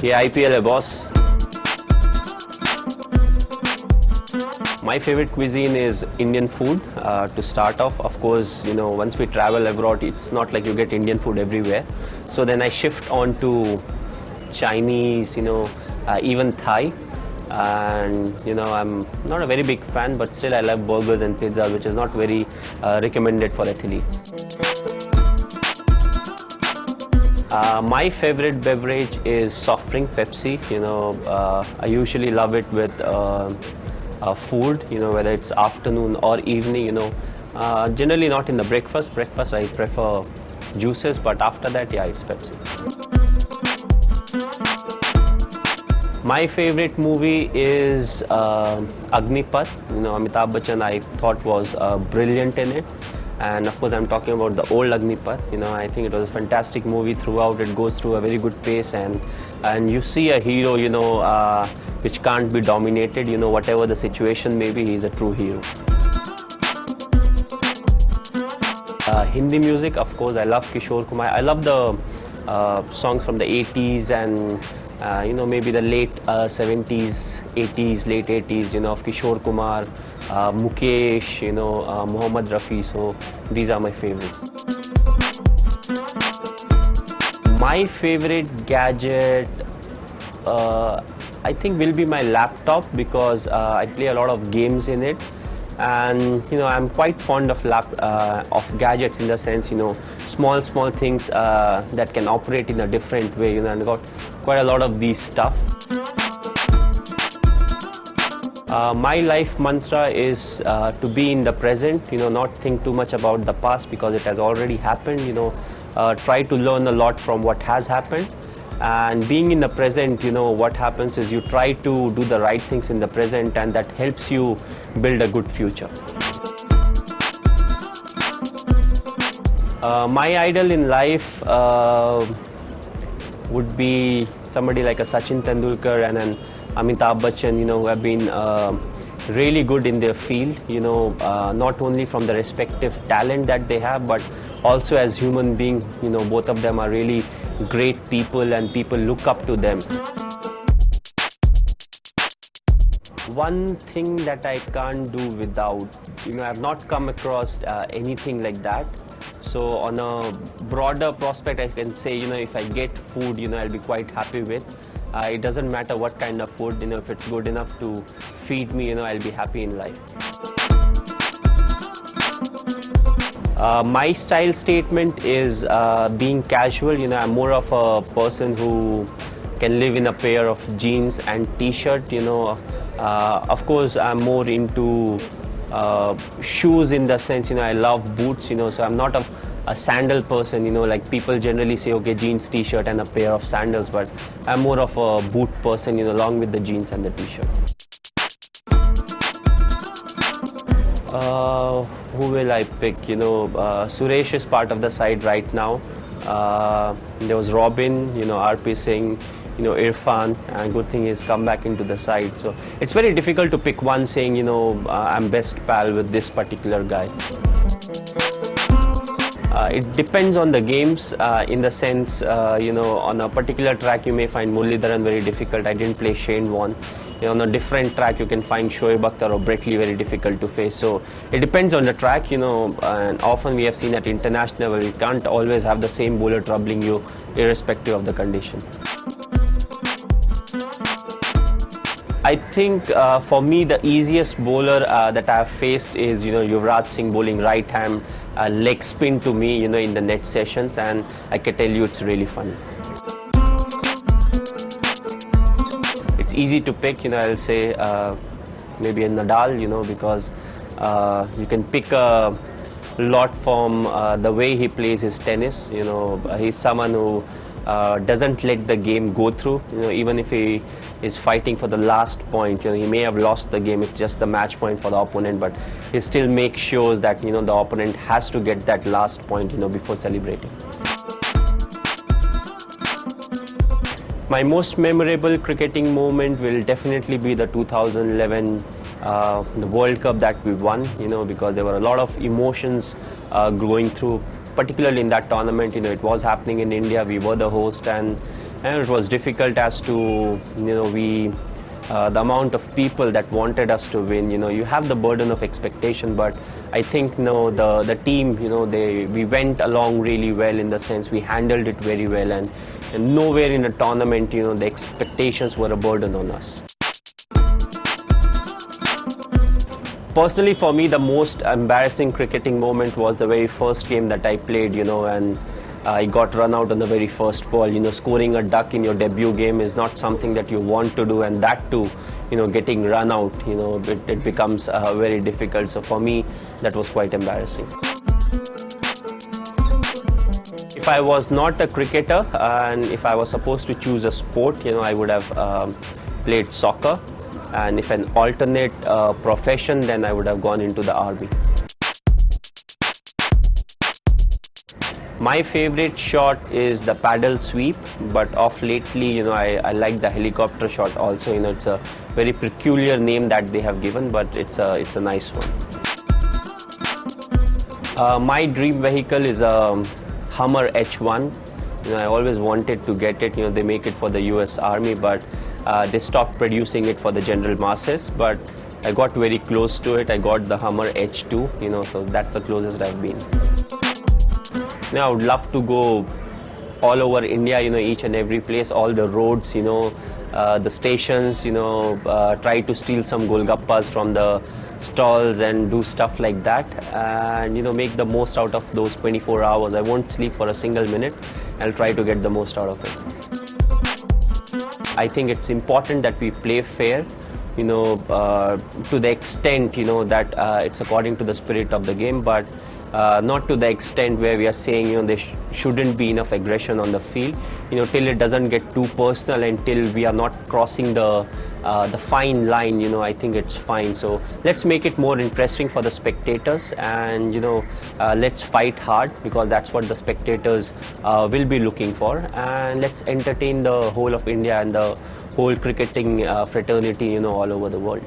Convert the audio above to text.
Yeah, IPL है boss. My favorite cuisine is Indian food. To start off, of course, once we travel abroad, it's not like you get Indian food everywhere. So then I shift on to Chinese, even Thai. And I'm not a very big fan, but still I love burgers and pizza, which is not very recommended for athletes. My favorite beverage is soft drink, Pepsi. I usually love it with food, whether it's afternoon or evening. Generally not in the breakfast. Breakfast I prefer juices, but after that, yeah, it's Pepsi. My favorite movie is Agnipath. Amitabh Bachchan I thought was brilliant in it. And of course, I'm talking about the old Agnipath. I think it was a fantastic movie throughout. It goes through a very good pace, and you see a hero, which can't be dominated. Whatever the situation may be, he's a true hero. Hindi music, of course, I love Kishore Kumar. I love the songs from the 80s and maybe the late 70s, 80s, late 80s, of Kishore Kumar, Mukesh, Mohammad Rafi. So these are my favorites. My favorite gadget, I think, will be my laptop, because I play a lot of games in it. And I'm quite fond of gadgets, in the sense, small things that can operate in a different way. And I got quite a lot of these stuff. My life mantra is to be in the present, not think too much about the past, because it has already happened. Try to learn a lot from what has happened. And being in the present, what happens is you try to do the right things in the present, and that helps you build a good future. My idol in life would be somebody like a Sachin Tendulkar and an Amitabh Bachchan, who have been really good in their field, not only from the respective talent that they have, but also as human beings. Both of them are really great people, and people look up to them. One thing that I can't do without, I've not come across anything like that. So on a broader prospect, I can say, if I get food, I'll be quite happy with. It doesn't matter what kind of food, if it's good enough to feed me, I'll be happy in life. My style statement is being casual. I'm more of a person who can live in a pair of jeans and t-shirt. Of course, I'm more into shoes, in the sense, I love boots, so I'm not a sandal person, like people generally say, okay, jeans, t-shirt and a pair of sandals, but I'm more of a boot person, along with the jeans and the t-shirt. Who will I pick? Suresh is part of the side right now. There was Robin, RP Singh, Irfan, and good thing is come back into the side. So it's very difficult to pick one, saying, I'm best pal with this particular guy. It depends on the games, in the sense, on a particular track you may find Muralidharan very difficult. I didn't play Shane Warne. On a different track you can find Shoaib Akhtar or Brett Lee very difficult to face. So it depends on the track, and often we have seen at international level, you can't always have the same bowler troubling you irrespective of the condition. I think for me the easiest bowler that I have faced is Yuvraj Singh, bowling right hand leg spin to me in the net sessions, and I can tell you it's really fun. It's easy to pick, I'll say maybe a Nadal, because you can pick a lot from the way he plays his tennis. He's someone who doesn't let the game go through. Even if he is fighting for the last point, he may have lost the game, it's just the match point for the opponent, but he still makes sure that the opponent has to get that last point before celebrating. My most memorable cricketing moment will definitely be the 2011 the World Cup that we won, because there were a lot of emotions going through. particularly in that tournament, it was happening in India. We were the host, and it was difficult as to, the amount of people that wanted us to win. You have the burden of expectation, but I think the team, we went along really well, in the sense we handled it very well, and nowhere in a tournament, the expectations were a burden on us. Personally, for me, the most embarrassing cricketing moment was the very first game that I played, and I got run out on the very first ball. Scoring a duck in your debut game is not something that you want to do, and that too, getting run out, it becomes very difficult. So for me, that was quite embarrassing. If I was not a cricketer, and if I was supposed to choose a sport, I would have played soccer. And if an alternate profession, then I would have gone into the army. My favorite shot is the paddle sweep, but of lately, I like the helicopter shot also. It's a very peculiar name that they have given, but it's a nice one. My dream vehicle is a Hummer H1. I always wanted to get it. They make it for the US Army, but they stopped producing it for the general masses. But I got very close to it. I got the Hummer H2, so that's the closest I've been. I would love to go all over India, each and every place, all the roads, the stations, try to steal some golgappas from the stalls and do stuff like that, and make the most out of those 24 hours. I won't sleep for a single minute. I'll try to get the most out of it. I think it's important that we play fair, to the extent, that it's according to the spirit of the game, but not to the extent where we are saying, there shouldn't be enough aggression on the field, till it doesn't get too personal, and till we are not crossing the fine line, I think it's fine. So let's make it more interesting for the spectators, and let's fight hard, because that's what the spectators will be looking for, and let's entertain the whole of India and the whole cricketing fraternity, all over the world.